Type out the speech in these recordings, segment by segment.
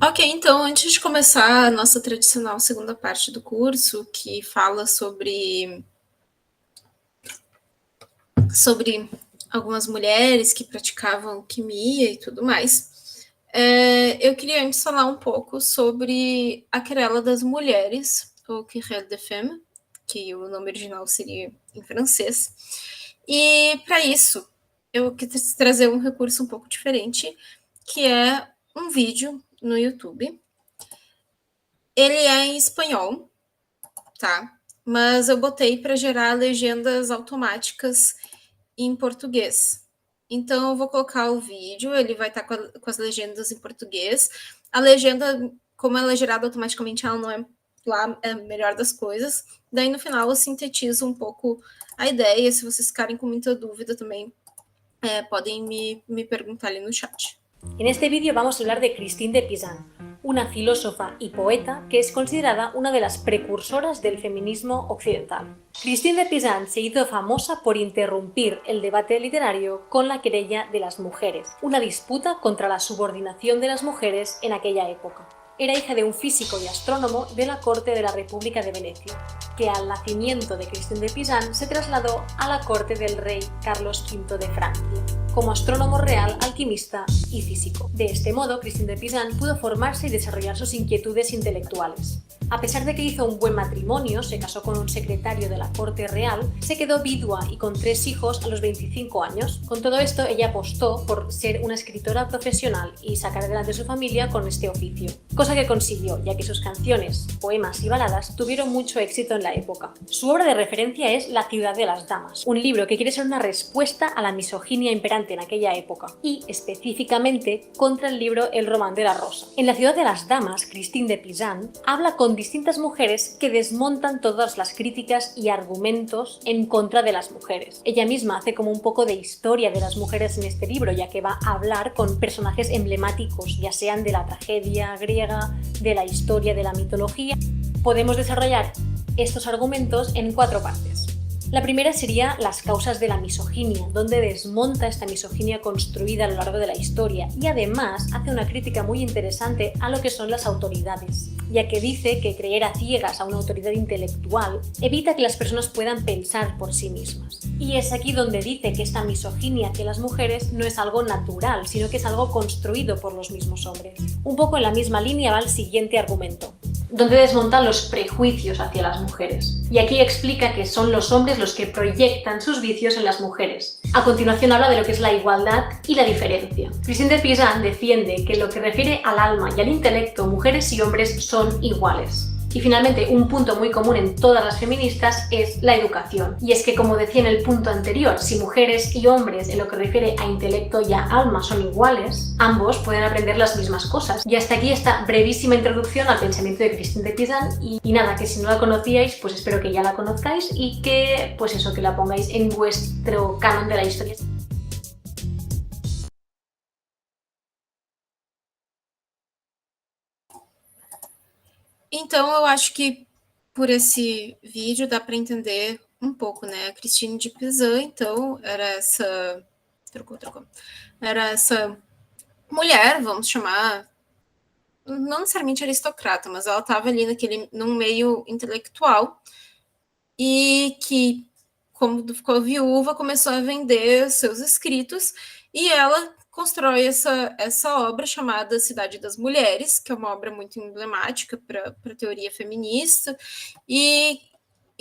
Ok, então, antes de começar a nossa tradicional segunda parte do curso, que fala sobre algumas mulheres que praticavam alquimia e tudo mais, eu queria antes falar um pouco sobre a querela das mulheres, ou Querelle des Femmes, que o nome original seria em francês. E para isso, eu quis trazer um recurso um pouco diferente, que é um vídeo no YouTube. Ele é em espanhol, tá? Mas eu botei para gerar legendas automáticas em português. Então eu vou colocar o vídeo, ele vai estar com as legendas em português. A legenda, como ela é gerada automaticamente, ela não é lá a melhor das coisas. Daí no final eu sintetizo um pouco a ideia. Se vocês ficarem com muita dúvida também, podem me perguntar ali no chat. En este vídeo vamos a hablar de Christine de Pizan, una filósofa y poeta que es considerada una de las precursoras del feminismo occidental. Christine de Pizan se hizo famosa por interrumpir el debate literario con la querella de las mujeres, una disputa contra la subordinación de las mujeres en aquella época. Era hija de un físico y astrónomo de la corte de la República de Venecia, que al nacimiento de Christine de Pizan se trasladó a la corte del rey Carlos V de Francia, como astrónomo real, alquimista y físico. De este modo, Christine de Pizan pudo formarse y desarrollar sus inquietudes intelectuales. A pesar de que hizo un buen matrimonio, se casó con un secretario de la corte real, se quedó vidua y con 3 hijos a los 25 años. Con todo esto, ella apostó por ser una escritora profesional y sacar adelante su familia con este oficio, cosa que consiguió, ya que sus canciones, poemas y baladas tuvieron mucho éxito en la época. Su obra de referencia es La ciudad de las damas, un libro que quiere ser una respuesta a la misoginia imperante en aquella época, y específicamente contra el libro El román de la rosa. En La ciudad de las damas, Christine de Pizan habla con distintas mujeres que desmontan todas las críticas y argumentos en contra de las mujeres. Ella misma hace como un poco de historia de las mujeres en este libro, ya que va a hablar con personajes emblemáticos, ya sean de la tragedia griega, de la historia, de la mitología. Podemos desarrollar estos argumentos en 4 partes. La primera sería las causas de la misoginia, donde desmonta esta misoginia construida a lo largo de la historia y además hace una crítica muy interesante a lo que son las autoridades, ya que dice que creer a ciegas a una autoridad intelectual evita que las personas puedan pensar por sí mismas. Y es aquí donde dice que esta misoginia hacia las mujeres no es algo natural, sino que es algo construido por los mismos hombres. Un poco en la misma línea va el siguiente argumento, donde desmontan los prejuicios hacia las mujeres. Y aquí explica que son los hombres los que proyectan sus vicios en las mujeres. A continuación habla de lo que es la igualdad y la diferencia. Christine de Pizan defiende que en lo que refiere al alma y al intelecto, mujeres y hombres son iguales. Y finalmente, un punto muy común en todas las feministas es la educación. Y es que, como decía en el punto anterior, si mujeres y hombres en lo que refiere a intelecto y a alma son iguales, ambos pueden aprender las mismas cosas. Y hasta aquí esta brevísima introducción al pensamiento de Christine de Pizan. Y nada, que si no la conocíais, pues espero que ya la conozcáis y que, pues eso, que la pongáis en vuestro canon de la historia. Então, eu acho que por esse vídeo dá para entender um pouco, né? A Christine de Pizan, então, era essa. Trocou. Era essa mulher, vamos chamar, não necessariamente aristocrata, mas ela estava ali num meio intelectual e que, como ficou viúva, começou a vender seus escritos e ela constrói essa obra chamada Cidade das Mulheres, que é uma obra muito emblemática para a teoria feminista, e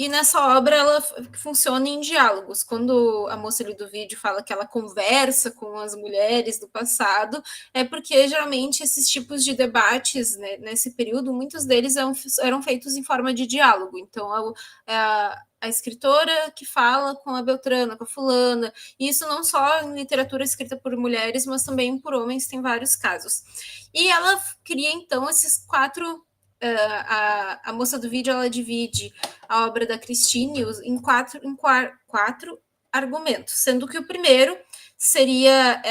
nessa obra ela funciona em diálogos. Quando a moça ali do vídeo fala que ela conversa com as mulheres do passado, é porque geralmente esses tipos de debates, né, nesse período, muitos deles eram feitos em forma de diálogo. Então, a escritora que fala com a Beltrana, com a fulana, e isso não só em literatura escrita por mulheres, mas também por homens, tem vários casos. E ela cria, então, esses 4 a moça do vídeo ela divide a obra da Christine em quatro argumentos, sendo que o primeiro seria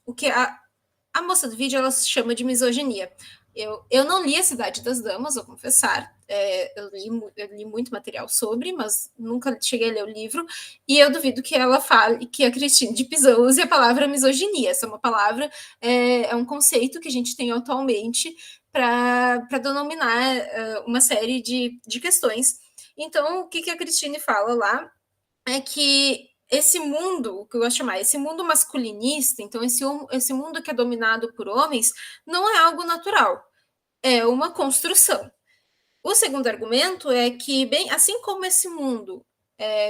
o que a moça do vídeo ela chama de misoginia. Eu não li A Cidade das Damas, vou confessar. Eu li muito material sobre, mas nunca cheguei a ler o livro. E eu duvido que ela fale que a Christine de Pizan use a palavra misoginia. Essa é uma palavra, é um conceito que a gente tem atualmente para denominar uma série de questões. Então, o que a Christine fala lá é que esse mundo, o que eu gosto de chamar, esse mundo masculinista, então esse mundo que é dominado por homens, não é algo natural, é uma construção. O segundo argumento é que, bem, assim como esse mundo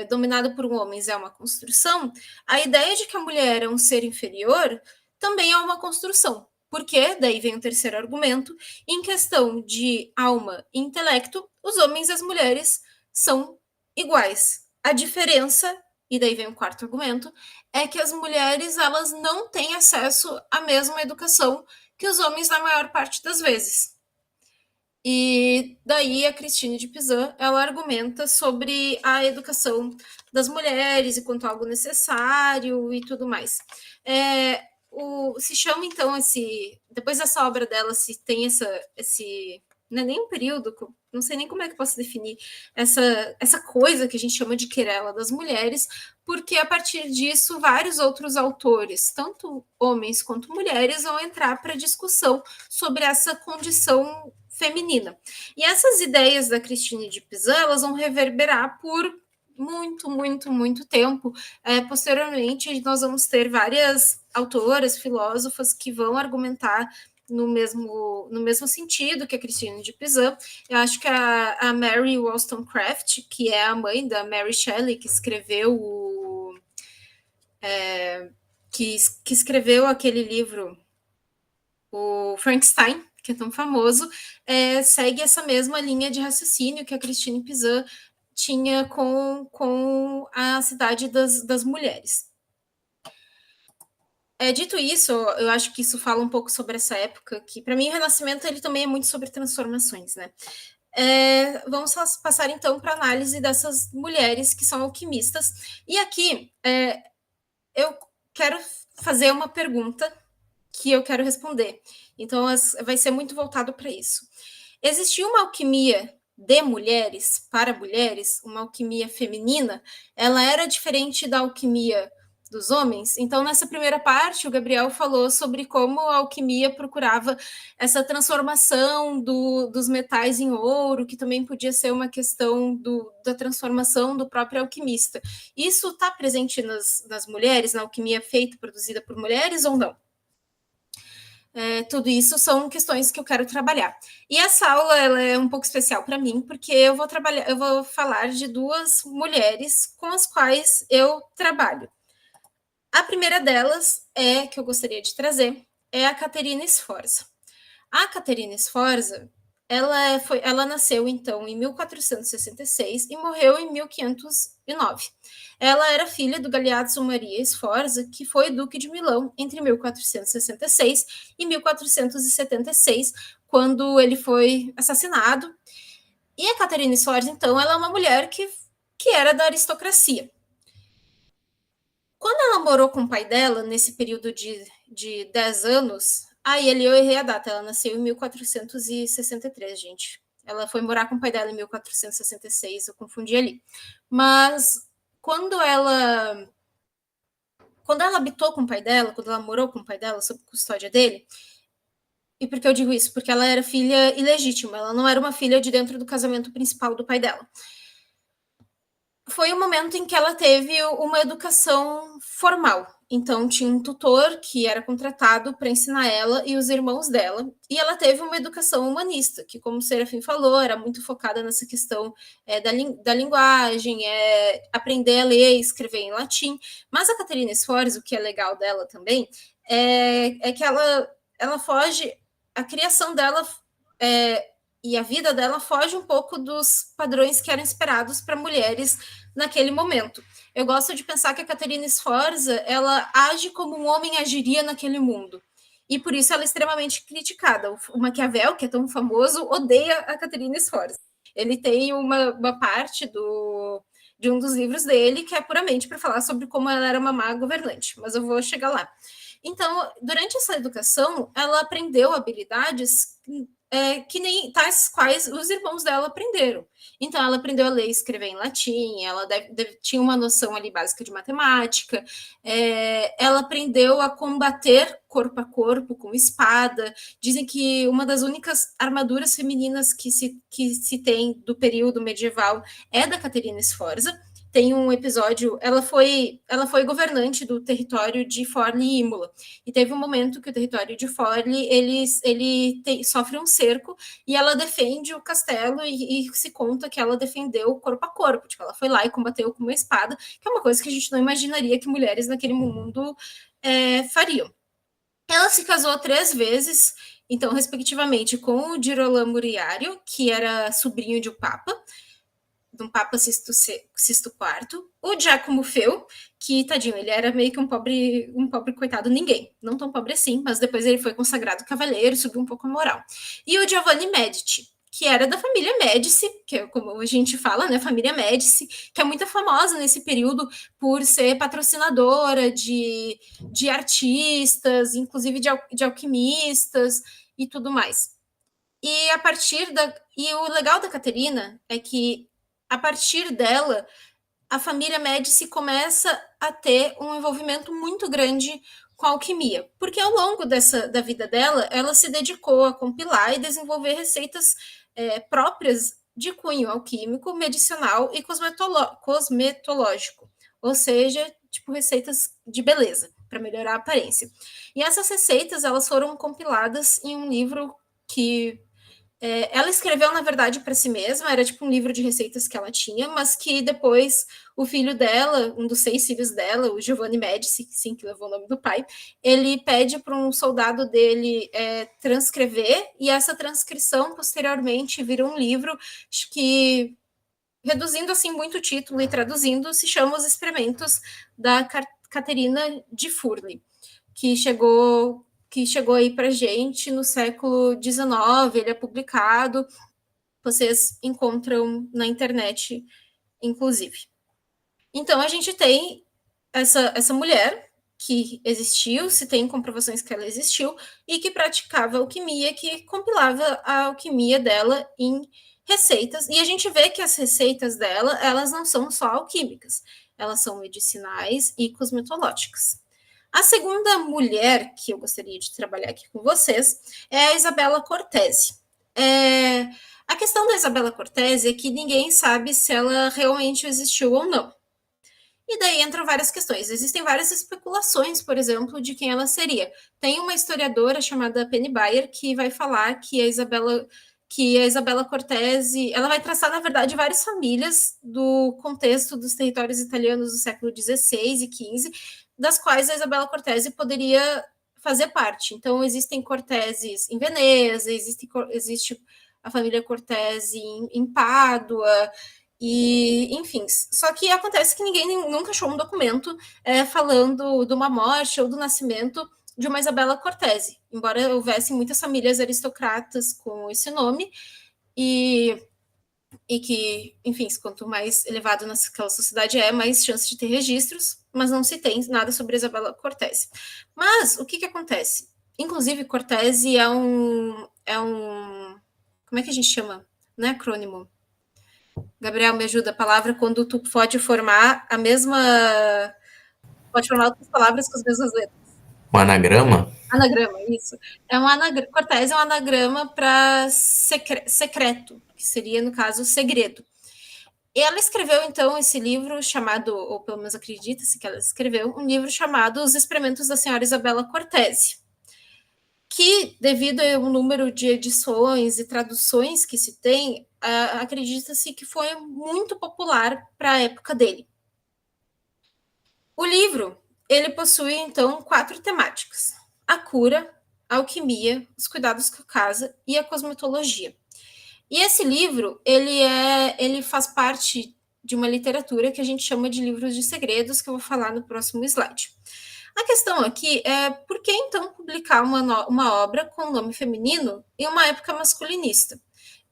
dominado por homens é uma construção, a ideia de que a mulher é um ser inferior também é uma construção. Porque, daí vem o terceiro argumento, em questão de alma e intelecto, os homens e as mulheres são iguais. A diferença, e daí vem o quarto argumento, é que as mulheres elas não têm acesso à mesma educação que os homens na maior parte das vezes. E daí a Christine de Pizan, ela argumenta sobre a educação das mulheres enquanto algo necessário e tudo mais. Se chama, então, depois dessa obra dela, se tem esse não é nem um período, não sei nem como é que posso definir essa coisa que a gente chama de querela das mulheres, porque a partir disso vários outros autores, tanto homens quanto mulheres, vão entrar para discussão sobre essa condição feminina. E essas ideias da Christine de Pizan, elas vão reverberar por muito, muito, muito tempo. Posteriormente, nós vamos ter várias autoras, filósofas que vão argumentar no mesmo sentido que a Christine de Pizan. Eu acho que a Mary Wollstonecraft, que é a mãe da Mary Shelley, que escreveu que escreveu aquele livro, o Frankenstein, que é tão famoso, segue essa mesma linha de raciocínio que a Christine Pizan tinha com a Cidade das Mulheres. Dito isso, eu acho que isso fala um pouco sobre essa época, que para mim o Renascimento ele também é muito sobre transformações, né? Vamos passar então para a análise dessas mulheres que são alquimistas. E aqui eu quero fazer uma pergunta que eu quero responder. Então, vai ser muito voltado para isso. Existia uma alquimia de mulheres, para mulheres, uma alquimia feminina? Ela era diferente da alquimia dos homens? Então, nessa primeira parte, o Gabriel falou sobre como a alquimia procurava essa transformação dos metais em ouro, que também podia ser uma questão da transformação do próprio alquimista. Isso está presente nas mulheres, na alquimia feita, produzida por mulheres ou não? Tudo isso são questões que eu quero trabalhar. E essa aula ela é um pouco especial para mim, porque eu vou falar de duas mulheres com as quais eu trabalho. A primeira delas que eu gostaria de trazer é a Caterina Sforza. A Caterina Sforza, ela nasceu, então, em 1466 e morreu em 1509. Ela era filha do Galeazzo Maria Sforza, que foi duque de Milão entre 1466 e 1476, quando ele foi assassinado. E a Caterina Sforza, então, ela é uma mulher que era da aristocracia. Quando ela morou com o pai dela, nesse período de 10 anos, eu errei a data, ela nasceu em 1463, gente. Ela foi morar com o pai dela em 1466, eu confundi ali. Mas quando ela habitou com o pai dela, quando ela morou com o pai dela, sob custódia dele, e por que eu digo isso? Porque ela era filha ilegítima, ela não era uma filha de dentro do casamento principal do pai dela. Foi um momento em que ela teve uma educação formal. Então, tinha um tutor que era contratado para ensinar ela e os irmãos dela, e ela teve uma educação humanista, que, como o Serafim falou, era muito focada nessa questão da linguagem, aprender a ler e escrever em latim. Mas a Caterina Sforza, o que é legal dela também, é que ela foge, a criação dela e a vida dela foge um pouco dos padrões que eram esperados para mulheres naquele momento. Eu gosto de pensar que a Caterina Sforza, ela age como um homem agiria naquele mundo. E por isso ela é extremamente criticada. O Maquiavel, que é tão famoso, odeia a Caterina Sforza. Ele tem uma parte de um dos livros dele que é puramente para falar sobre como ela era uma má governante, mas eu vou chegar lá. Então, durante essa educação, ela aprendeu habilidades que nem tais quais os irmãos dela aprenderam. Então, ela aprendeu a ler e escrever em latim, ela tinha uma noção ali básica de matemática, ela aprendeu a combater corpo a corpo com espada. Dizem que uma das únicas armaduras femininas que se tem do período medieval é da Caterina Sforza. Tem um episódio, ela foi governante do território de Forli e Imola, e teve um momento que o território de Forli, ele sofre um cerco, e ela defende o castelo, e se conta que ela defendeu corpo a corpo, tipo, ela foi lá e combateu com uma espada, que é uma coisa que a gente não imaginaria que mulheres naquele mundo fariam. Ela se casou 3 vezes, então, respectivamente, com o Girolamo Muriário, que era sobrinho de um papa Sisto IV, o Giacomo Feu, que, tadinho, ele era meio que um pobre coitado ninguém, não tão pobre assim, mas depois ele foi consagrado cavaleiro, subiu um pouco a moral. E o Giovanni Medici, que era da família Médici, que é como a gente fala, né, família Médici, que é muito famosa nesse período por ser patrocinadora de artistas, inclusive de alquimistas e tudo mais. E o legal da Caterina é que, a partir dela, a família Médici começa a ter um envolvimento muito grande com a alquimia, porque ao longo da vida dela, ela se dedicou a compilar e desenvolver receitas próprias de cunho alquímico, medicinal e cosmetológico, ou seja, tipo receitas de beleza, para melhorar a aparência. E essas receitas, elas foram compiladas em um livro que ela escreveu, na verdade, para si mesma, era tipo um livro de receitas que ela tinha, mas que depois o filho dela, um dos 6 filhos dela, o Giovanni Medici, sim, que levou o nome do pai, ele pede para um soldado dele transcrever, e essa transcrição, posteriormente, vira um livro que, reduzindo assim muito o título e traduzindo, se chama Os Experimentos da Caterina de Furli, que chegou aí para gente no século XIX, ele é publicado, vocês encontram na internet, inclusive. Então, a gente tem essa mulher que existiu, se tem comprovações que ela existiu, e que praticava alquimia, que compilava a alquimia dela em receitas, e a gente vê que as receitas dela, elas não são só alquímicas, elas são medicinais e cosmetológicas. A segunda mulher que eu gostaria de trabalhar aqui com vocês é a Isabella Cortese. A questão da Isabella Cortese é que ninguém sabe se ela realmente existiu ou não. E daí entram várias questões. Existem várias especulações, por exemplo, de quem ela seria. Tem uma historiadora chamada Penny Bayer que vai falar que a Isabella Cortese, ela vai traçar, na verdade, várias famílias do contexto dos territórios italianos do século XVI e XV, das quais a Isabella Cortese poderia fazer parte. Então, existem Corteses em Veneza, existe a família Cortese em Pádua, e, enfim, só que acontece que ninguém nunca achou um documento falando de uma morte ou do nascimento de uma Isabella Cortese, embora houvesse muitas famílias aristocratas com esse nome, e que, enfim, quanto mais elevado naquela sociedade mais chance de ter registros, mas não se tem nada sobre Isabella Cortese. Mas o que acontece? Inclusive, Cortese é um como é que a gente chama? Não é acrônimo. Gabriel, me ajuda. A palavra quando tu pode formar a mesma... Pode formar outras palavras com as mesmas letras. Um anagrama? Anagrama, isso. Cortese é um anagrama para secreto, que seria, no caso, segredo. E ela escreveu, então, esse livro chamado, ou pelo menos acredita-se que ela escreveu, um livro chamado Os Experimentos da Senhora Isabella Cortese, que, devido ao número de edições e traduções que se tem, acredita-se que foi muito popular para a época dele. O livro, ele possui, então, 4 temáticas: a cura, a alquimia, os cuidados com a casa e a cosmetologia. E esse livro, ele faz parte de uma literatura que a gente chama de livros de segredos, que eu vou falar no próximo slide. A questão aqui é por que, então, publicar uma obra com nome feminino em uma época masculinista?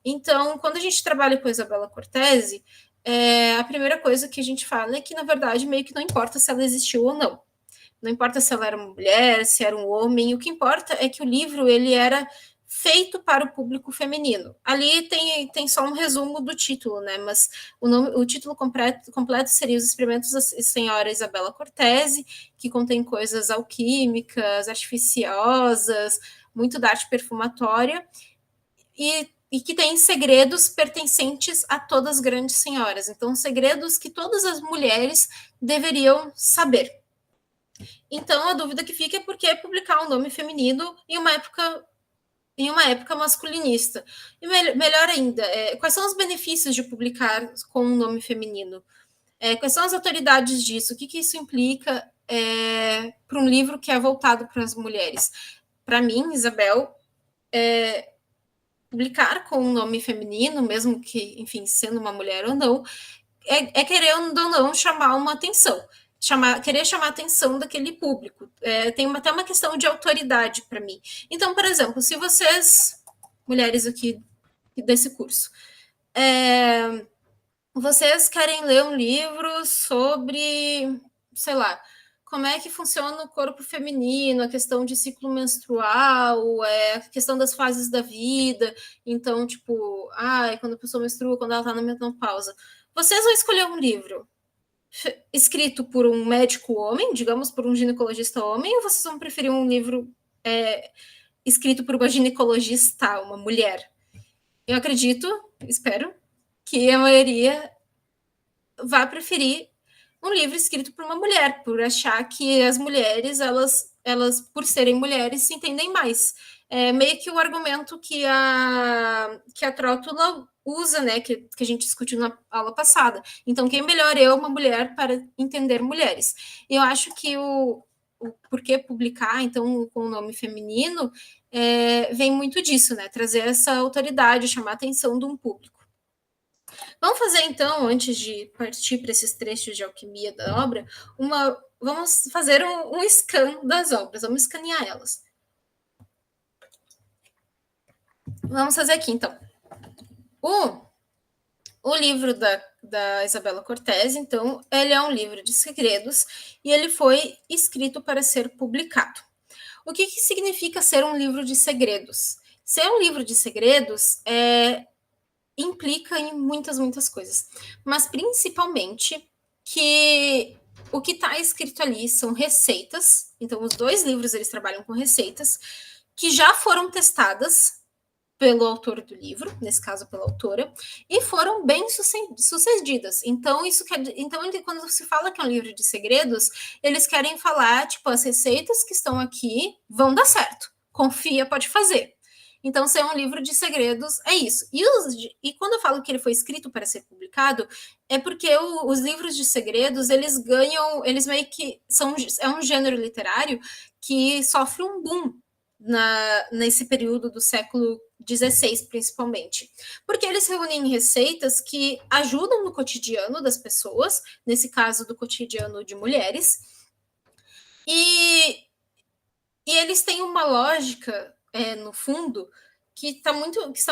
Então, quando a gente trabalha com a Isabella Cortese, a primeira coisa que a gente fala é que, na verdade, meio que não importa se ela existiu ou não. não importa se ela era uma mulher, se era um homem, o que importa é que o livro ele era feito para o público feminino. Ali tem só um resumo do título, né? Mas o título completo seria Os Experimentos da Senhora Isabella Cortese, que contém coisas alquímicas, artificiosas, muito da arte perfumatória, e que tem segredos pertencentes a todas as grandes senhoras. Então, segredos que todas as mulheres deveriam saber. Então, a dúvida que fica é por que publicar um nome feminino em uma época masculinista. E melhor ainda, quais são os benefícios de publicar com um nome feminino? Quais são as autoridades disso? O que isso implica para um livro que é voltado para as mulheres? Para mim, Isabel, publicar com um nome feminino, mesmo que, enfim, sendo uma mulher ou não, querendo ou não chamar uma atenção. Querer chamar a atenção daquele público. Tem até uma questão de autoridade para mim. Então, por exemplo, se vocês, mulheres aqui desse curso, vocês querem ler um livro sobre, sei lá, como é que funciona o corpo feminino, a questão de ciclo menstrual, a questão das fases da vida, então, tipo, quando a pessoa menstrua, quando ela está na menopausa. Vocês vão escolher um livro escrito por um médico homem, digamos, por um ginecologista homem, ou vocês vão preferir um livro escrito por uma ginecologista, uma mulher? Eu acredito, espero, que a maioria vai preferir um livro escrito por uma mulher, por achar que as mulheres, elas por serem mulheres, se entendem mais. Meio que o argumento que a Trótula usa, né, que a gente discutiu na aula passada. Então, quem melhor é uma mulher para entender mulheres? Eu acho que o porquê publicar, então, com o nome feminino, vem muito disso, né, trazer essa autoridade, chamar a atenção de um público. Vamos fazer, então, antes de partir para esses trechos de alquimia da obra, vamos fazer um scan das obras, vamos escanear elas. Vamos fazer aqui, então. O livro da Isabella Cortese, então, ele é um livro de segredos e ele foi escrito para ser publicado. O que significa ser um livro de segredos? Ser um livro de segredos implica em muitas, muitas coisas, mas principalmente que o que está escrito ali são receitas. Então, os dois livros eles trabalham com receitas que já foram testadas pelo autor do livro, nesse caso pela autora, e foram bem sucedidas. Então, quando se fala que é um livro de segredos, eles querem falar, tipo, as receitas que estão aqui vão dar certo. Confia, pode fazer. Então, ser um livro de segredos é isso. E quando eu falo que ele foi escrito para ser publicado, é porque os livros de segredos, eles meio que é um gênero literário que sofre um boom nesse período do século XVI, principalmente. Porque eles reúnem receitas que ajudam no cotidiano das pessoas, nesse caso do cotidiano de mulheres, e eles têm uma lógica, no fundo, que está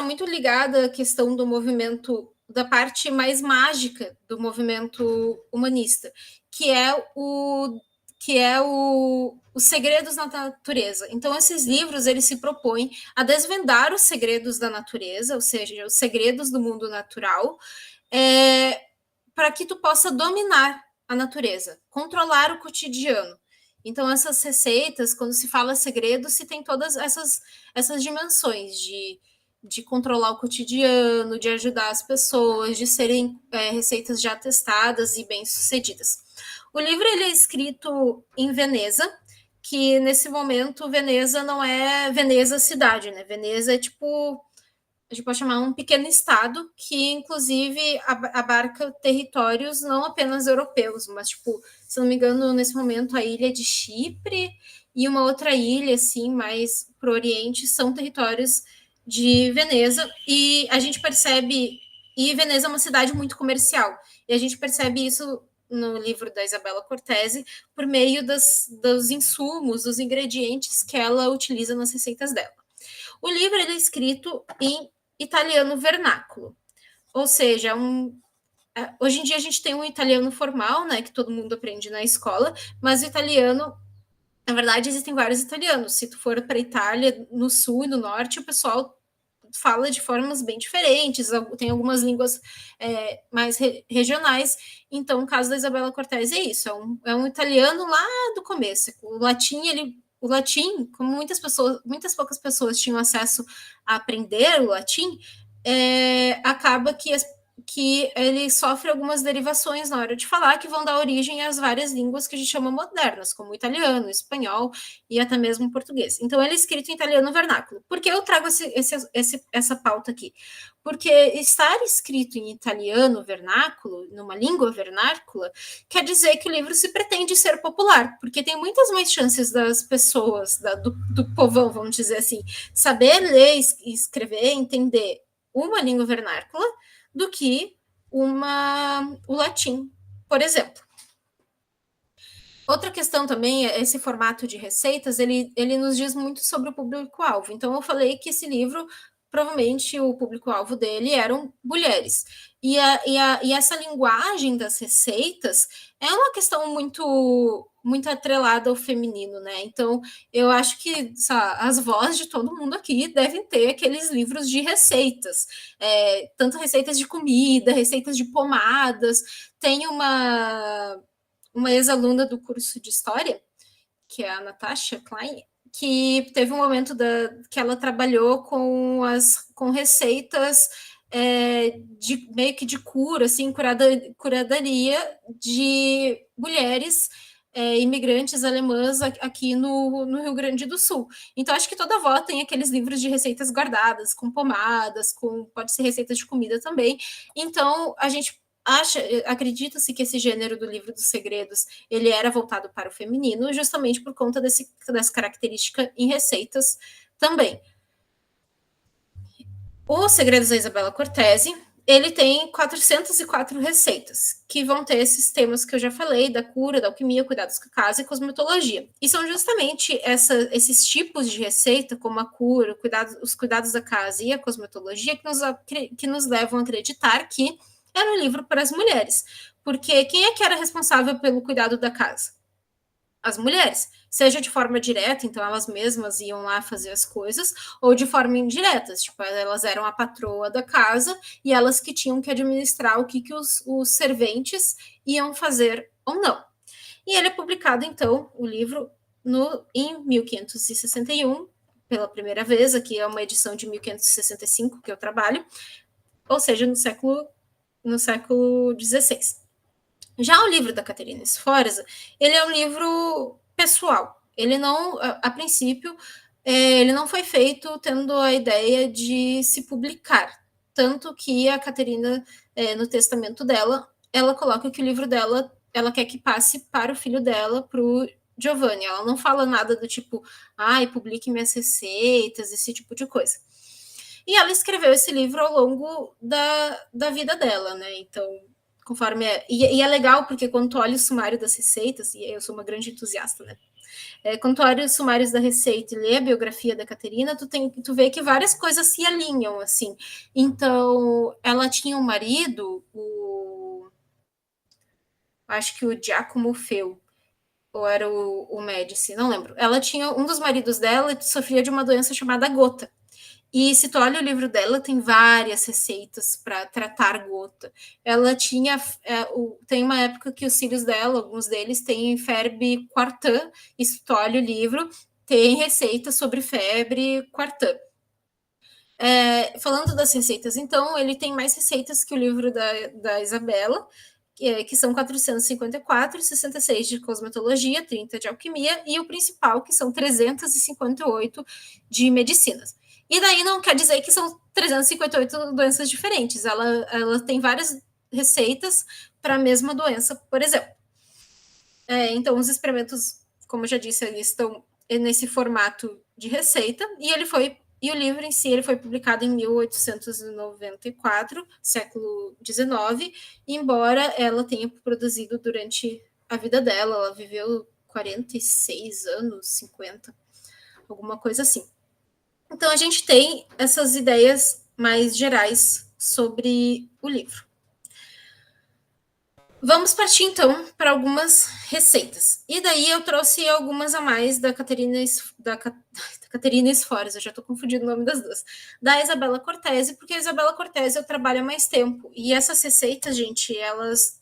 muito ligada à questão do movimento, da parte mais mágica do movimento humanista, que é os segredos da natureza. Então, esses livros, eles se propõem a desvendar os segredos da natureza, ou seja, os segredos do mundo natural, para que tu possa dominar a natureza, controlar o cotidiano. Então, essas receitas, quando se fala segredo, se tem todas essas dimensões de controlar o cotidiano, de ajudar as pessoas, de serem receitas já testadas e bem-sucedidas. O livro ele é escrito em Veneza, que nesse momento Veneza não é Veneza cidade, né? Veneza é tipo, a gente pode chamar um pequeno estado que inclusive abarca territórios não apenas europeus, mas tipo, se não me engano, nesse momento a ilha de Chipre e uma outra ilha assim mais pro Oriente são territórios de Veneza, e a gente percebe, e Veneza é uma cidade muito comercial, e a gente percebe isso no livro da Isabella Cortese, por meio dos insumos, dos ingredientes que ela utiliza nas receitas dela. O livro ele é escrito em italiano vernáculo, ou seja, hoje em dia a gente tem um italiano formal, né, que todo mundo aprende na escola, mas o italiano Na verdade, existem vários italianos. Se tu for para a Itália, no sul e no norte, o pessoal fala de formas bem diferentes, tem algumas línguas mais regionais. Então, o caso da Isabella Cortese é isso, é um italiano lá do começo. O latim, como muitas poucas pessoas tinham acesso a aprender o latim, acaba que ele sofre algumas derivações na hora de falar que vão dar origem às várias línguas que a gente chama modernas, como o italiano, o espanhol e até mesmo o português. Então, ele é escrito em italiano vernáculo. Por que eu trago essa pauta aqui? Porque estar escrito em italiano vernáculo, numa língua vernácula, quer dizer que o livro se pretende ser popular, porque tem muitas mais chances das pessoas, do povão, vamos dizer assim, saber ler, escrever, entender uma língua vernácula, do que o latim, por exemplo. Outra questão também é esse formato de receitas, ele nos diz muito sobre o público-alvo. Então, eu falei que esse livro, provavelmente, o público-alvo dele eram mulheres. E essa linguagem das receitas é uma questão muito atrelada ao feminino, né? Então, eu acho que as vozes de todo mundo aqui devem ter aqueles livros de receitas, tanto receitas de comida, receitas de pomadas. Tem uma ex-aluna do curso de História, que é a Natasha Klein, que teve um momento que ela trabalhou com receitas meio que de cura, assim, curadaria de mulheres imigrantes alemãs aqui no Rio Grande do Sul. Então, acho que toda avó tem aqueles livros de receitas guardadas, com pomadas, pode ser receitas de comida também. Então, a gente acredita-se que esse gênero do livro dos segredos ele era voltado para o feminino, justamente por conta dessa característica em receitas também. Os Segredos da Isabella Cortese, ele tem 404 receitas, que vão ter esses temas que eu já falei, da cura, da alquimia, cuidados com a casa e cosmetologia. E são justamente esses tipos de receita, como a cura, os cuidados da casa e a cosmetologia, que nos levam a acreditar que era um livro para as mulheres. Porque quem é que era responsável pelo cuidado da casa? As mulheres. Seja de forma direta, então elas mesmas iam lá fazer as coisas, ou de forma indireta, tipo, elas eram a patroa da casa e elas que tinham que administrar o que os serventes iam fazer ou não. E ele é publicado, então, o livro em 1561, pela primeira vez, aqui é uma edição de 1565 que eu trabalho, ou seja, no século XVI. Já o livro da Caterina Sforza, ele é um livro pessoal. Ele não, a princípio, ele não foi feito tendo a ideia de se publicar. Tanto que a Caterina, no testamento dela, ela coloca que o livro dela, ela quer que passe para o filho dela, para o Giovanni. Ela não fala nada do tipo, publique minhas receitas, esse tipo de coisa. E ela escreveu esse livro ao longo da vida dela, né? Então, conforme e é legal porque quando tu olha o sumário das receitas, e eu sou uma grande entusiasta, né? Quando tu olha os sumários da receita e lê a biografia da Caterina, tu vê que várias coisas se alinham, assim. Então, ela tinha um marido, acho que o Giacomo Feu, ou era o Médici, não lembro. Ela tinha, um dos maridos dela sofria de uma doença chamada gota. E se tu olha o livro dela, tem várias receitas para tratar gota. Ela tinha. Tem uma época que os filhos dela, alguns deles, têm febre quartã. E se tu olha o livro, tem receitas sobre febre quartã. Falando das receitas, então, ele tem mais receitas que o livro da Isabela, que são 454, 66 de cosmetologia, 30 de alquimia, e o principal, que são 358 de medicinas. E daí não quer dizer que são 358 doenças diferentes. Ela tem várias receitas para a mesma doença, por exemplo. Então, os experimentos, como eu já disse, eles estão nesse formato de receita, e o livro em si ele foi publicado em 1894, século XIX, embora ela tenha produzido durante a vida dela, ela viveu 46 anos, 50, alguma coisa assim. Então, a gente tem essas ideias mais gerais sobre o livro. Vamos partir, então, para algumas receitas. E daí eu trouxe algumas a mais da Caterina Sforza, eu já estou confundindo o nome das duas. Da Isabella Cortese, porque a Isabella Cortese eu trabalho há mais tempo. E essas receitas, gente, elas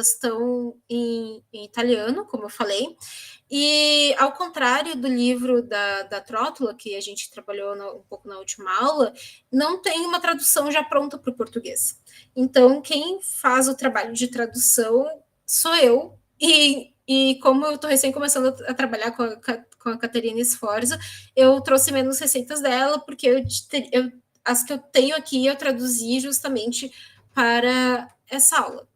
estão em italiano, como eu falei. E ao contrário do livro da Trótula, que a gente trabalhou um pouco na última aula, não tem uma tradução já pronta para o português. Então, quem faz o trabalho de tradução sou eu. E como eu estou recém começando a trabalhar com a Caterina Sforza, eu trouxe menos receitas dela, porque as que eu tenho aqui eu traduzi justamente para essa aula.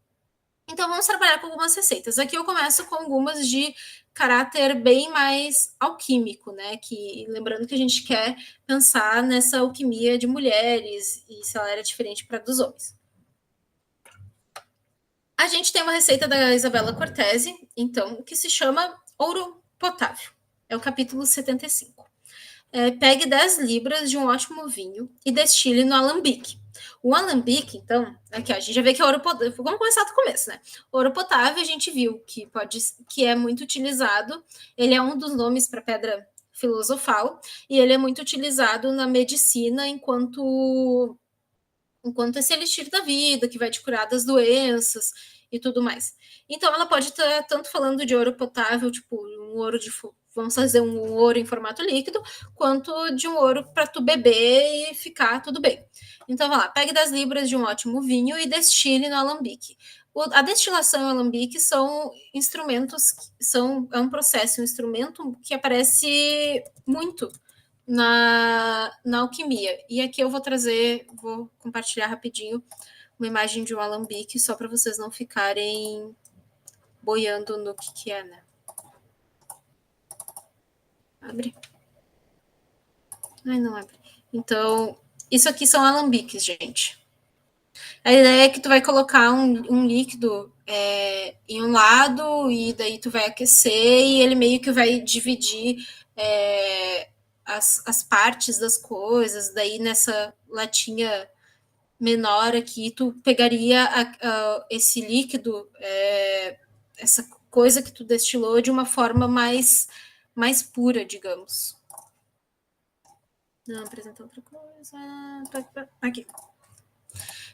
Então, vamos trabalhar com algumas receitas. Aqui eu começo com algumas de caráter bem mais alquímico, né? Que, lembrando que a gente quer pensar nessa alquimia de mulheres e se ela era diferente para dos homens. A gente tem uma receita da Isabella Cortese, então, que se chama ouro potável. É o capítulo 75. Pegue 10 libras de um ótimo vinho e destile no alambique. O alambique, então, aqui a gente já vê que é ouro potável. Vamos começar do começo, né? Ouro potável a gente viu que é muito utilizado. Ele é um dos nomes para pedra filosofal e ele é muito utilizado na medicina enquanto esse elixir da vida, que vai te curar das doenças e tudo mais. Então, ela pode estar tanto falando de ouro potável, tipo um ouro de vamos fazer um ouro em formato líquido, quanto de um ouro para tu beber e ficar tudo bem. Então, vai lá, pegue 10 libras de um ótimo vinho e destile no alambique. A destilação e o alambique são instrumentos, é um processo, um instrumento que aparece muito na alquimia. E aqui eu vou compartilhar rapidinho uma imagem de um alambique, só para vocês não ficarem boiando no que é, né? Abre. Ai, não abre. Então, isso aqui são alambiques, gente. A ideia é que tu vai colocar um líquido em um lado e daí tu vai aquecer e ele meio que vai dividir as partes das coisas. Daí nessa latinha menor aqui, tu pegaria esse líquido, essa coisa que tu destilou de uma forma mais pura, digamos. Não, apresentar outra coisa. Aqui.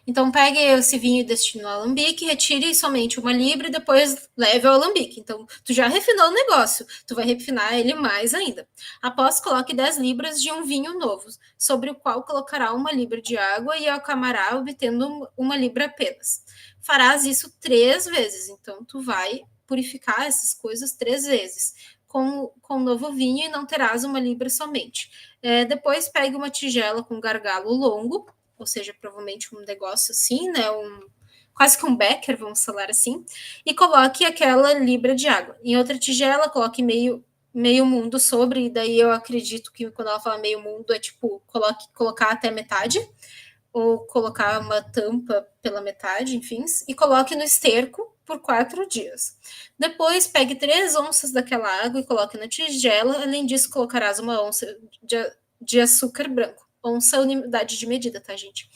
Então, pegue esse vinho e destine ao alambique, retire somente 1 libra e depois leve ao alambique. Então, tu já refinou o negócio, tu vai refinar ele mais ainda. Após, coloque 10 libras de um vinho novo, sobre o qual colocará 1 libra de água e alcamará, obtendo 1 libra apenas. Farás isso 3 vezes, então tu vai purificar essas coisas 3 vezes. Com novo vinho e não terás 1 libra somente. Depois, pegue uma tigela com gargalo longo, ou seja, provavelmente um negócio assim, né? Quase que um becker, vamos falar assim, e coloque aquela libra de água. Em outra tigela, coloque meio mundo sobre, e daí eu acredito que quando ela fala meio mundo é tipo colocar até metade, ou colocar uma tampa pela metade, enfim, e coloque no esterco por 4 dias. Depois, pegue 3 onças daquela água e coloque na tigela. Além disso, colocarás 1 onça de açúcar branco. Onça é unidade de medida, tá, gente?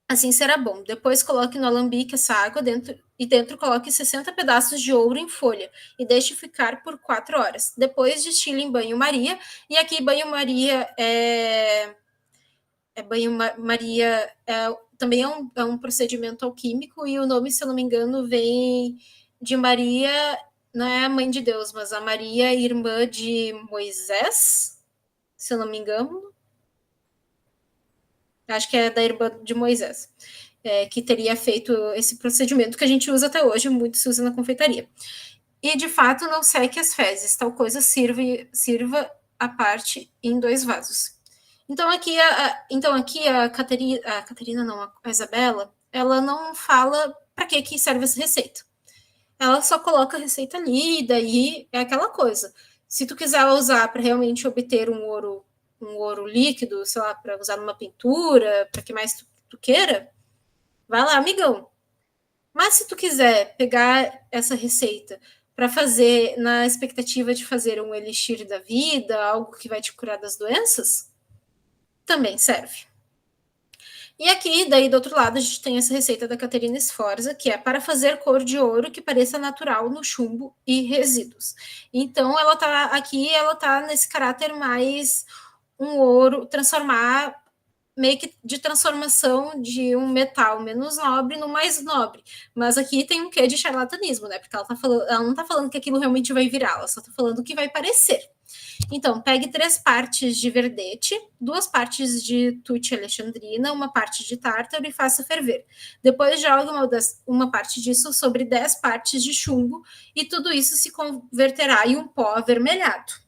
Assim será bom. Depois coloque no alambique essa água dentro coloque 60 pedaços de ouro em folha e deixe ficar por 4 horas. Depois destile em banho-maria, e aqui banho-maria banho-maria também é um procedimento alquímico, e o nome, se eu não me engano, vem de Maria, não é a mãe de Deus, mas a Maria, irmã de Moisés, se eu não me engano. Acho que é da irmã de Moisés, que teria feito esse procedimento que a gente usa até hoje, muito se usa na confeitaria. E, de fato, não seque as fezes, tal coisa sirva a parte em 2 vasos. Então, aqui a Caterina não, a Isabela, ela não fala para que serve essa receita. Ela só coloca a receita ali, e daí é aquela coisa. Se tu quiser usar para realmente obter um ouro líquido, sei lá, para usar numa pintura, para que mais tu queira, vai lá, amigão. Mas se tu quiser pegar essa receita para fazer na expectativa de fazer um elixir da vida, algo que vai te curar das doenças, também serve. E aqui, daí do outro lado, a gente tem essa receita da Caterina Sforza, que é para fazer cor de ouro que pareça natural no chumbo e resíduos. Então, ela tá nesse caráter mais um ouro, transformar meio que de transformação de um metal menos nobre no mais nobre. Mas aqui tem um quê de charlatanismo, né? Porque ela não tá falando que aquilo realmente vai virar, ela só tá falando que vai parecer. Então, pegue 3 partes de verdete, 2 partes de tutte alexandrina, uma parte de tártaro e faça ferver. Depois jogue uma parte disso sobre 10 partes de chumbo e tudo isso se converterá em um pó avermelhado.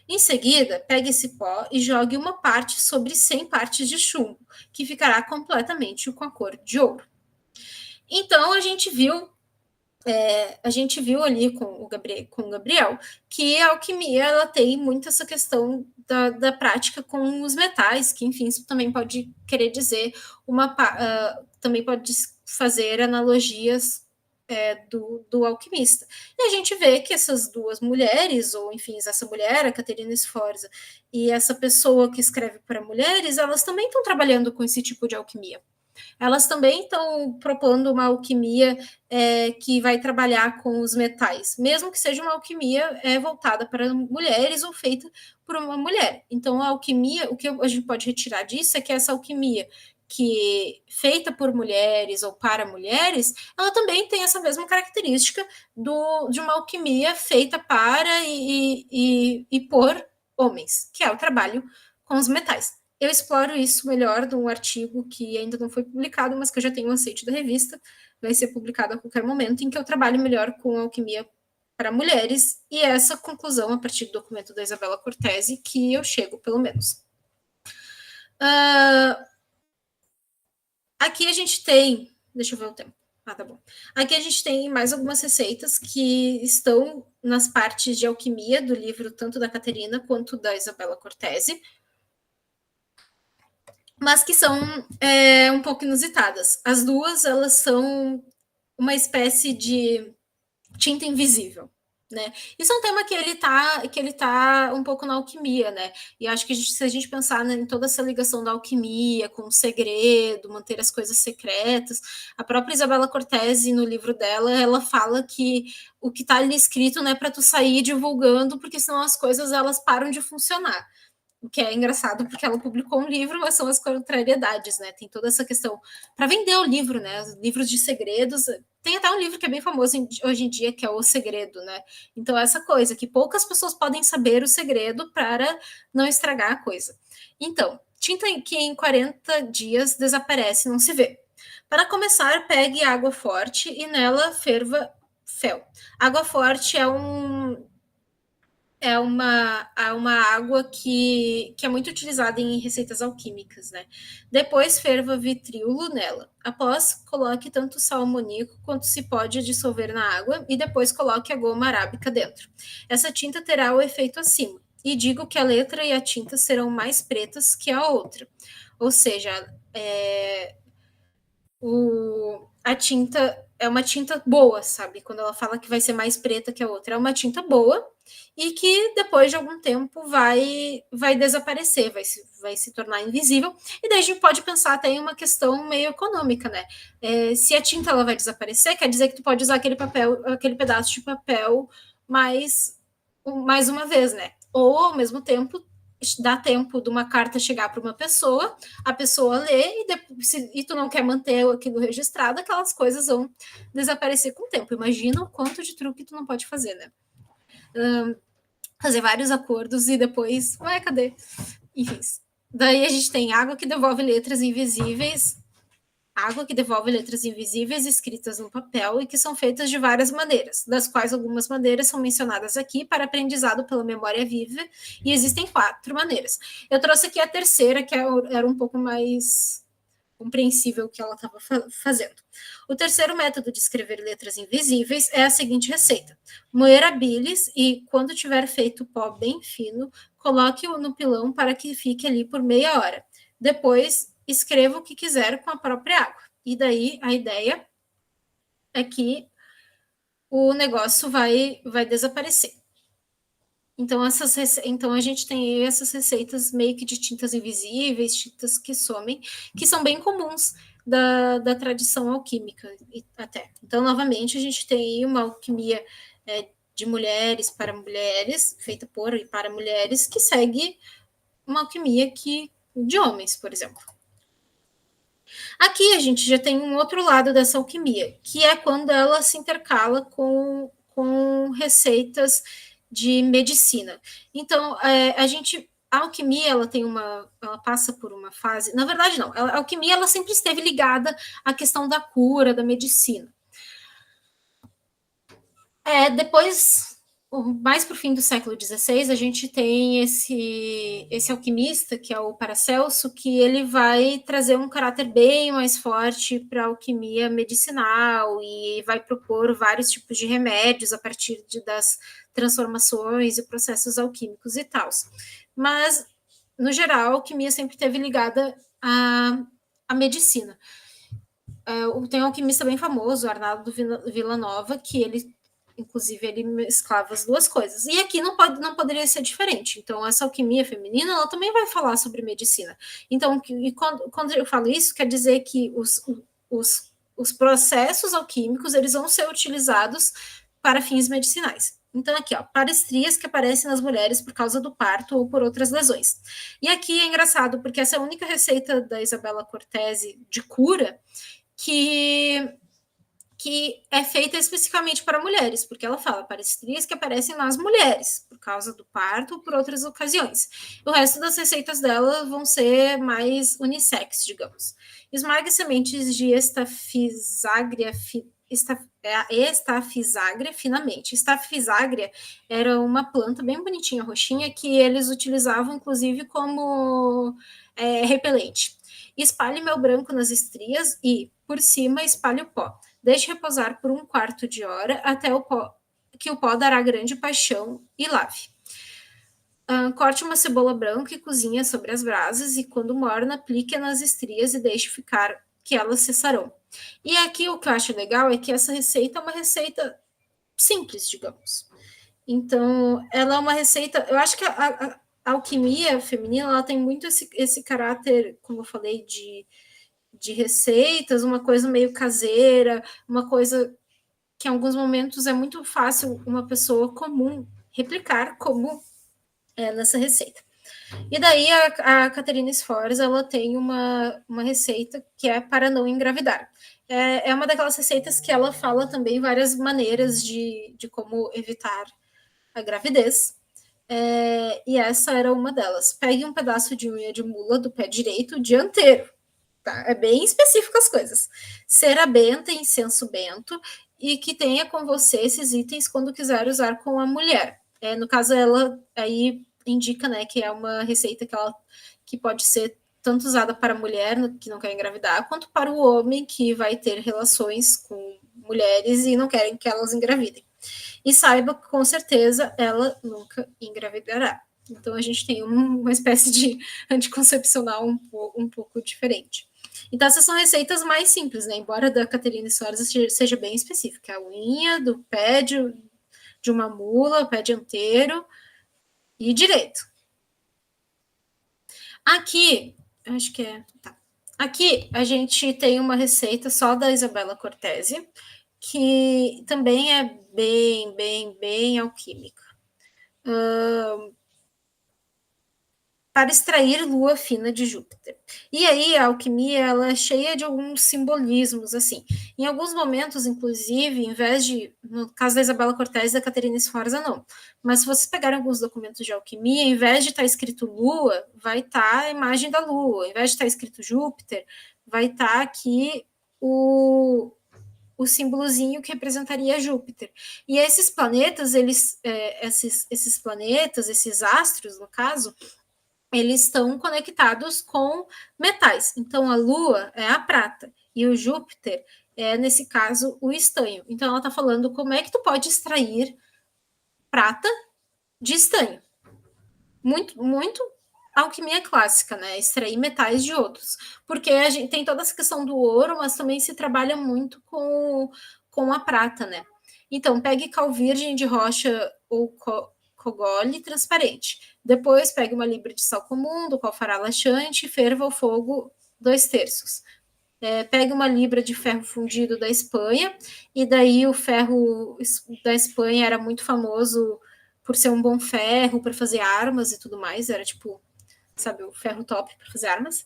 Em seguida, pegue esse pó e jogue uma parte sobre 100 partes de chumbo, que ficará completamente com a cor de ouro. Então, a gente viu ali com o Gabriel que a alquimia ela tem muito essa questão da prática com os metais, que enfim, isso também pode querer dizer também pode fazer analogias do alquimista. E a gente vê que essas duas mulheres, ou enfim, essa mulher, a Caterina Sforza, e essa pessoa que escreve para mulheres, elas também estão trabalhando com esse tipo de alquimia. Elas também estão propondo uma alquimia que vai trabalhar com os metais, mesmo que seja uma alquimia voltada para mulheres ou feita por uma mulher. Então, a alquimia, o que a gente pode retirar disso é que essa alquimia que feita por mulheres ou para mulheres, ela também tem essa mesma característica de uma alquimia feita para e por homens, que é o trabalho com os metais. Eu exploro isso melhor num artigo que ainda não foi publicado, mas que eu já tenho o aceite da revista, vai ser publicado a qualquer momento, em que eu trabalho melhor com alquimia para mulheres, e essa conclusão, a partir do documento da Isabella Cortese, que eu chego, pelo menos. Aqui a gente tem... Deixa eu ver o tempo. Tá bom. Aqui a gente tem mais algumas receitas que estão nas partes de alquimia do livro, tanto da Caterina quanto da Isabella Cortese, mas que são um pouco inusitadas. As duas, elas são uma espécie de tinta invisível, né? Isso é um tema que ele tá um pouco na alquimia, né? E acho que se a gente pensar em toda essa ligação da alquimia com o segredo, manter as coisas secretas, a própria Isabella Cortese, no livro dela, ela fala que o que está ali escrito não é para tu sair divulgando, porque senão as coisas elas param de funcionar. O que é engraçado, porque ela publicou um livro, mas são as contrariedades, né? Tem toda essa questão para vender o livro, né? Os livros de segredos. Tem até um livro que é bem famoso hoje em dia, que é O Segredo, né? Então, essa coisa, que poucas pessoas podem saber o segredo para não estragar a coisa. Então, tinta que em 40 dias desaparece, não se vê. Para começar, pegue água forte e nela ferva fel. Água forte é uma água que é muito utilizada em receitas alquímicas, né? Depois ferva vitriolo nela. Após, coloque tanto sal amoníaco quanto se pode dissolver na água e depois coloque a goma arábica dentro. Essa tinta terá o efeito acima. E digo que a letra e a tinta serão mais pretas que a outra. Ou seja, a tinta é uma tinta boa, sabe? Quando ela fala que vai ser mais preta que a outra, é uma tinta boa e que depois de algum tempo vai desaparecer, vai se tornar invisível. E daí a gente pode pensar até em uma questão meio econômica, né? Se a tinta ela vai desaparecer, quer dizer que tu pode usar aquele pedaço de papel mais uma vez, né? Ou ao mesmo tempo dá tempo de uma carta chegar para uma pessoa, a pessoa lê e tu não quer manter aquilo registrado, aquelas coisas vão desaparecer com o tempo. Imagina o quanto de truque tu não pode fazer, né? Fazer vários acordos e depois, cadê? Enfim. Daí a gente tem água que devolve letras invisíveis, escritas no papel e que são feitas de várias maneiras, das quais algumas maneiras são mencionadas aqui para aprendizado pela memória viva, e existem 4 maneiras. Eu trouxe aqui a terceira, que era um pouco mais compreensível que ela estava fazendo. O terceiro método de escrever letras invisíveis é a seguinte receita: moer a bilis e, quando tiver feito o pó bem fino, coloque-o no pilão para que fique ali por meia hora. Depois, escreva o que quiser com a própria água. E daí, a ideia é que o negócio vai desaparecer. Então, então a gente tem essas receitas meio que de tintas invisíveis, tintas que somem, que são bem comuns da tradição alquímica até. Então, novamente, a gente tem uma alquimia de mulheres para mulheres, feita por e para mulheres, que segue uma alquimia de homens, por exemplo. Aqui a gente já tem um outro lado dessa alquimia, que é quando ela se intercala com receitas de medicina. Então, a alquimia, ela passa por uma fase, na verdade não, a alquimia ela sempre esteve ligada à questão da cura, da medicina. Depois, mais para o fim do século XVI, a gente tem esse alquimista, que é o Paracelso, que ele vai trazer um caráter bem mais forte para a alquimia medicinal e vai propor vários tipos de remédios a partir das transformações e processos alquímicos e tal. Mas, no geral, a alquimia sempre esteve ligada à medicina. Tem um alquimista bem famoso, Arnaldo Villanova, que inclusive ele mesclava as duas coisas. E aqui não poderia ser diferente. Então, essa alquimia feminina, ela também vai falar sobre medicina. Então, quando eu falo isso, quer dizer que os processos alquímicos, eles vão ser utilizados para fins medicinais. Então, aqui, para estrias que aparecem nas mulheres por causa do parto ou por outras lesões. E aqui é engraçado, porque essa é a única receita da Isabella Cortese de cura que é feita especificamente para mulheres, porque ela fala para estrias que aparecem nas mulheres, por causa do parto ou por outras ocasiões. O resto das receitas dela vão ser mais unissex, digamos. Esmague sementes de estafiságria finamente. Estafiságria era uma planta bem bonitinha, roxinha, que eles utilizavam, inclusive, como repelente. Espalhe mel branco nas estrias e, por cima, espalhe o pó. Deixe repousar por 1/4 de hora até que o pó dará grande paixão e lave. Corte uma cebola branca e cozinha sobre as brasas e, quando morna, aplique nas estrias e deixe ficar, que elas cessarão. E aqui o que eu acho legal é que essa receita é uma receita simples, digamos. Então, ela é uma receita... Eu acho que a alquimia feminina ela tem muito esse caráter, como eu falei, de receitas, uma coisa meio caseira, uma coisa que em alguns momentos é muito fácil uma pessoa comum replicar como nessa receita. E daí a Caterina Sforza, ela tem uma receita que é para não engravidar. É uma daquelas receitas que ela fala também várias maneiras de como evitar a gravidez. E essa era uma delas. Pegue um pedaço de unha de mula do pé direito dianteiro. Tá? É bem específico as coisas. Cera benta, incenso bento, e que tenha com você esses itens quando quiser usar com a mulher. No caso, ela aí indica, né, que é uma receita que pode ser tanto usada para a mulher que não quer engravidar, quanto para o homem que vai ter relações com mulheres e não querem que elas engravidem. E saiba que, com certeza, ela nunca engravidará. Então, a gente tem uma espécie de anticoncepcional um pouco diferente. Então, essas são receitas mais simples, né? Embora a da Caterina Sforza seja bem específica. A unha do pé de uma mula, o pé dianteiro e direito. Aqui, acho que tá. Aqui a gente tem uma receita só da Isabella Cortese, que também é bem alquímica. Para extrair lua fina de Júpiter. E aí a alquimia ela é cheia de alguns simbolismos, assim. Em alguns momentos, inclusive, em vez de, no caso da Isabella Cortese e da Caterina Sforza, não. Mas se vocês pegarem alguns documentos de alquimia, em vez de estar escrito lua, vai estar a imagem da lua. Em vez de estar escrito Júpiter, vai estar aqui o símbolozinho que representaria Júpiter. E esses planetas, esses planetas, esses astros, no caso, eles estão conectados com metais. Então, a Lua é a prata e o Júpiter é, nesse caso, o estanho. Então, ela está falando como é que tu pode extrair prata de estanho. Muito alquimia clássica, né? Extrair metais de outros. Porque a gente tem toda essa questão do ouro, mas também se trabalha muito com a prata, né? Então, pegue cal virgem de rocha ou alcogole transparente. Depois pegue uma libra de sal comum, do qual fará laxante, e ferva ao fogo 2/3. Pegue uma libra de ferro fundido da Espanha, e daí o ferro da Espanha era muito famoso por ser um bom ferro para fazer armas e tudo mais, era tipo, sabe, o ferro top para fazer armas.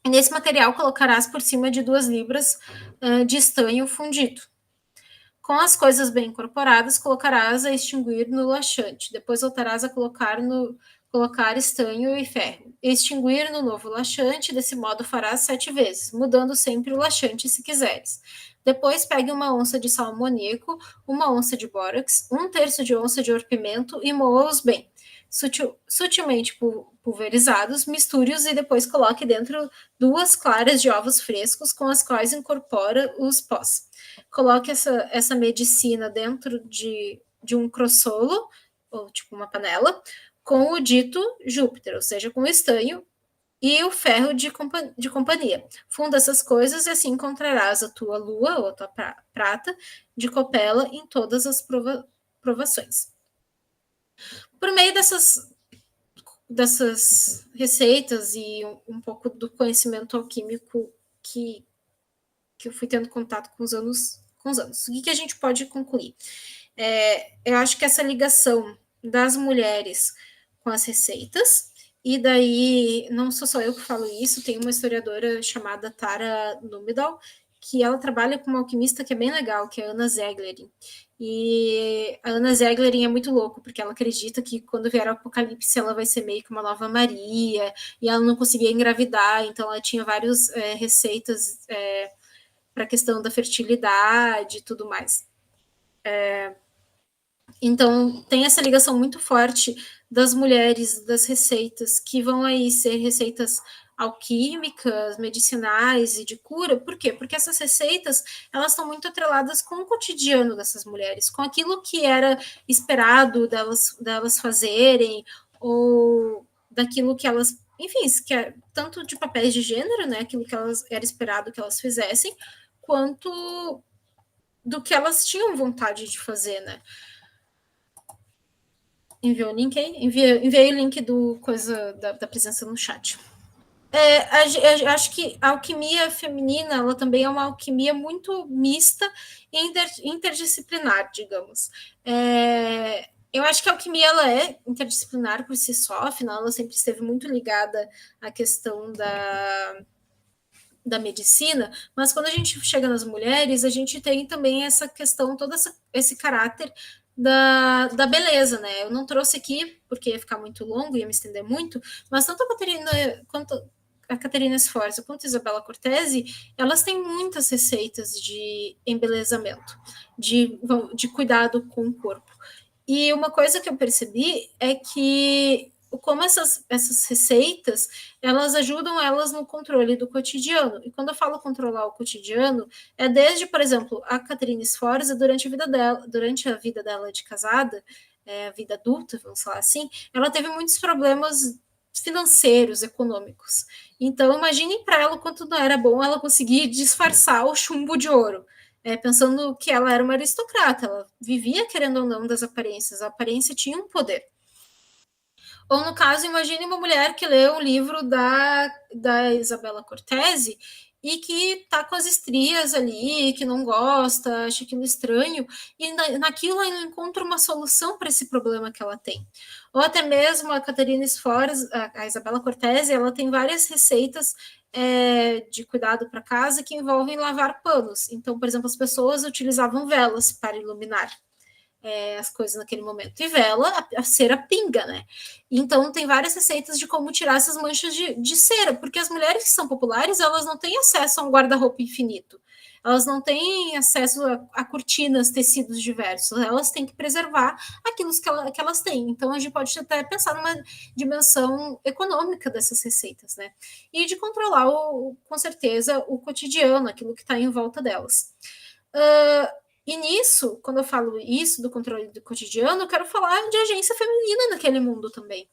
E nesse material colocarás por cima de 2 libras de estanho fundido. Com as coisas bem incorporadas, colocarás a extinguir no laxante. Depois voltarás a colocar estanho e ferro. Extinguir no novo laxante, desse modo farás 7 vezes, mudando sempre o laxante se quiseres. Depois pegue uma onça de sal amoníaco, uma onça de bórax, 1/3 de onça de orpimento e moa-os bem. Sutilmente pulverizados, misture-os e depois coloque dentro 2 claras de ovos frescos, com as quais incorpora os pós. Coloque essa medicina dentro de um crossolo, ou tipo uma panela, com o dito Júpiter, ou seja, com o estanho e o ferro de companhia. Funda essas coisas e assim encontrarás a tua lua, ou a tua prata, de copela em todas as provações. Por meio dessas receitas e um pouco do conhecimento alquímico que eu fui tendo contato com os anos. O que a gente pode concluir? Eu acho que essa ligação das mulheres com as receitas, e daí, não sou só eu que falo isso, tem uma historiadora chamada Tara Numedal, que ela trabalha com uma alquimista que é bem legal, que é a Anna Zeglerin. E a Anna Zeglerin é muito louco, porque ela acredita que quando vier o apocalipse ela vai ser meio que uma nova Maria, e ela não conseguia engravidar, então ela tinha várias receitas para a questão da fertilidade e tudo mais. Então, tem essa ligação muito forte das mulheres, das receitas, que vão aí ser receitas alquímicas, medicinais e de cura. Por quê? Porque essas receitas, elas estão muito atreladas com o cotidiano dessas mulheres, com aquilo que era esperado delas fazerem, ou daquilo que elas, enfim, tanto de papéis de gênero, né, aquilo que era esperado que elas fizessem, quanto do que elas tinham vontade de fazer, né? Enviou o link aí? Enviei o link do coisa da presença no chat. Acho que a alquimia feminina, ela também é uma alquimia muito mista e interdisciplinar, digamos. Eu acho que a alquimia ela é interdisciplinar por si só, afinal ela sempre esteve muito ligada à questão da medicina, mas quando a gente chega nas mulheres, a gente tem também essa questão, todo esse caráter da beleza, né? Eu não trouxe aqui, porque ia ficar muito longo, ia me estender muito, mas tanto a Caterina Sforza quanto a Isabella Cortese, elas têm muitas receitas de embelezamento, de cuidado com o corpo. E uma coisa que eu percebi é que como essas receitas, elas ajudam elas no controle do cotidiano. E quando eu falo controlar o cotidiano, é desde, por exemplo, a Caterina Sforza, durante a vida dela de casada, a vida adulta, vamos falar assim, ela teve muitos problemas financeiros, econômicos. Então, imaginem para ela o quanto não era bom ela conseguir disfarçar o chumbo de ouro. Pensando que ela era uma aristocrata, ela vivia, querendo ou não, das aparências, a aparência tinha um poder. Ou, no caso, imagine uma mulher que lê o livro da Isabella Cortese e que está com as estrias ali, que não gosta, acha aquilo estranho, e naquilo ela encontra uma solução para esse problema que ela tem. Ou até mesmo a Caterina Sforza, a Isabella Cortese, ela tem várias receitas de cuidado para casa que envolvem lavar panos. Então, por exemplo, as pessoas utilizavam velas para iluminar as coisas naquele momento. E vela, a cera pinga, né? Então, tem várias receitas de como tirar essas manchas de cera, porque as mulheres que são populares, elas não têm acesso a um guarda-roupa infinito. Elas não têm acesso a cortinas, tecidos diversos. Elas têm que preservar aquilo que elas têm. Então, a gente pode até pensar numa dimensão econômica dessas receitas, né? E de controlar, com certeza, o cotidiano, aquilo que está em volta delas. E nisso, quando eu falo isso do controle do cotidiano, eu quero falar de agência feminina naquele mundo também.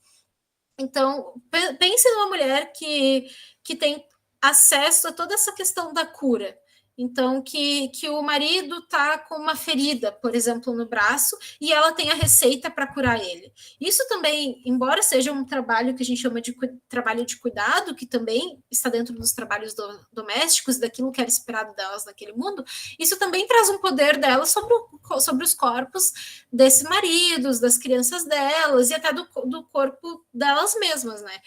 Então, pense numa mulher que tem acesso a toda essa questão da cura. Então, que o marido está com uma ferida, por exemplo, no braço, e ela tem a receita para curar ele. Isso também, embora seja um trabalho que a gente chama de trabalho de cuidado, que também está dentro dos trabalhos domésticos, daquilo que era esperado delas naquele mundo, isso também traz um poder delas sobre os corpos desses maridos, das crianças delas, e até do corpo delas mesmas, né?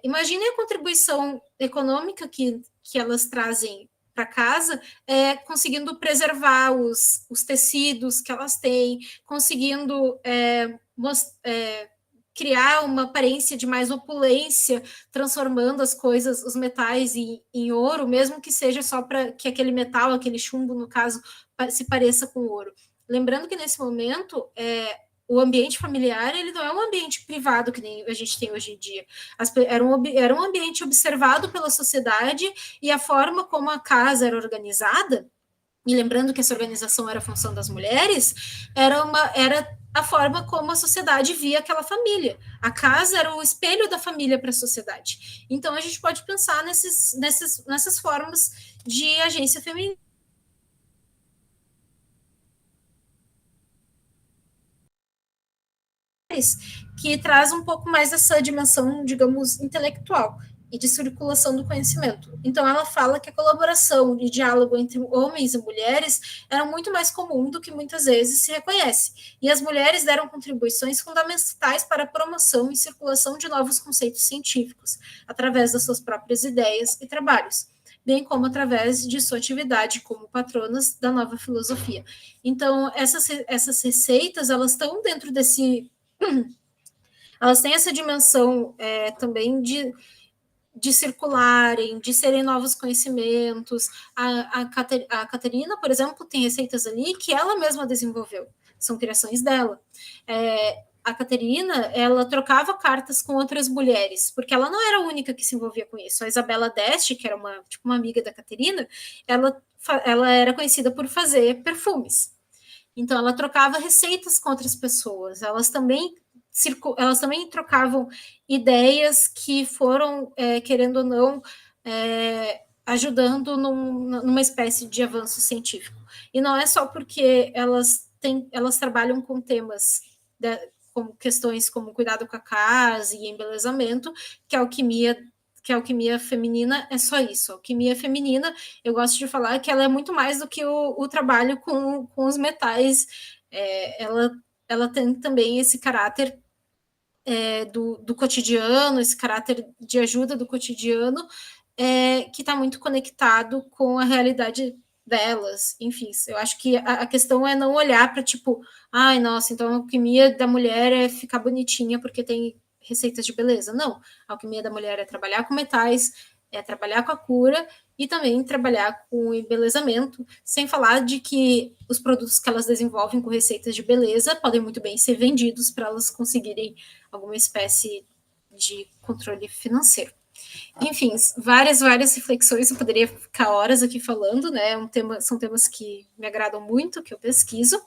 Imagine a contribuição econômica que elas trazem para casa, conseguindo preservar os tecidos que elas têm, conseguindo criar uma aparência de mais opulência, transformando as coisas, os metais em ouro, mesmo que seja só para que aquele metal, aquele chumbo, no caso, se pareça com ouro. Lembrando que nesse momento o ambiente familiar ele não é um ambiente privado que nem a gente tem hoje em dia. Era um ambiente observado pela sociedade e a forma como a casa era organizada, e lembrando que essa organização era a função das mulheres, era a forma como a sociedade via aquela família. A casa era o espelho da família para a sociedade. Então a gente pode pensar nessas formas de agência feminina. Que traz um pouco mais essa dimensão, digamos, intelectual e de circulação do conhecimento. Então, ela fala que a colaboração e diálogo entre homens e mulheres era muito mais comum do que muitas vezes se reconhece. E as mulheres deram contribuições fundamentais para a promoção e circulação de novos conceitos científicos, através das suas próprias ideias e trabalhos, bem como através de sua atividade como patronas da nova filosofia. Então, essas receitas, elas estão dentro desse... Elas têm essa dimensão também de circularem, de serem novos conhecimentos. A Caterina, por exemplo, tem receitas ali que ela mesma desenvolveu, são criações dela. A Caterina, ela trocava cartas com outras mulheres, porque ela não era a única que se envolvia com isso. A Isabela d'Este, que era uma amiga da Caterina, ela era conhecida por fazer perfumes. Então, ela trocava receitas com outras pessoas. Elas também trocavam ideias que foram, querendo ou não, ajudando numa espécie de avanço científico. E não é só porque elas trabalham com temas, como questões como cuidado com a casa e embelezamento, que a alquimia feminina é só isso. A alquimia feminina, eu gosto de falar que ela é muito mais do que o trabalho com os metais. Ela tem também esse caráter do cotidiano, esse caráter de ajuda do cotidiano, que está muito conectado com a realidade delas. Enfim, eu acho que a questão é não olhar para tipo, ai, nossa, então a alquimia da mulher é ficar bonitinha porque tem receitas de beleza. Não, a alquimia da mulher é trabalhar com metais, é trabalhar com a cura e também trabalhar com o embelezamento, sem falar de que os produtos que elas desenvolvem com receitas de beleza podem muito bem ser vendidos para elas conseguirem alguma espécie de controle financeiro. Enfim, várias reflexões, eu poderia ficar horas aqui falando, né? São temas que me agradam muito, que eu pesquiso,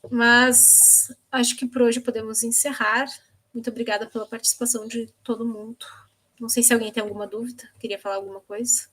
mas acho que por hoje podemos encerrar. Muito obrigada pela participação de todo mundo. Não sei se alguém tem alguma dúvida, queria falar alguma coisa.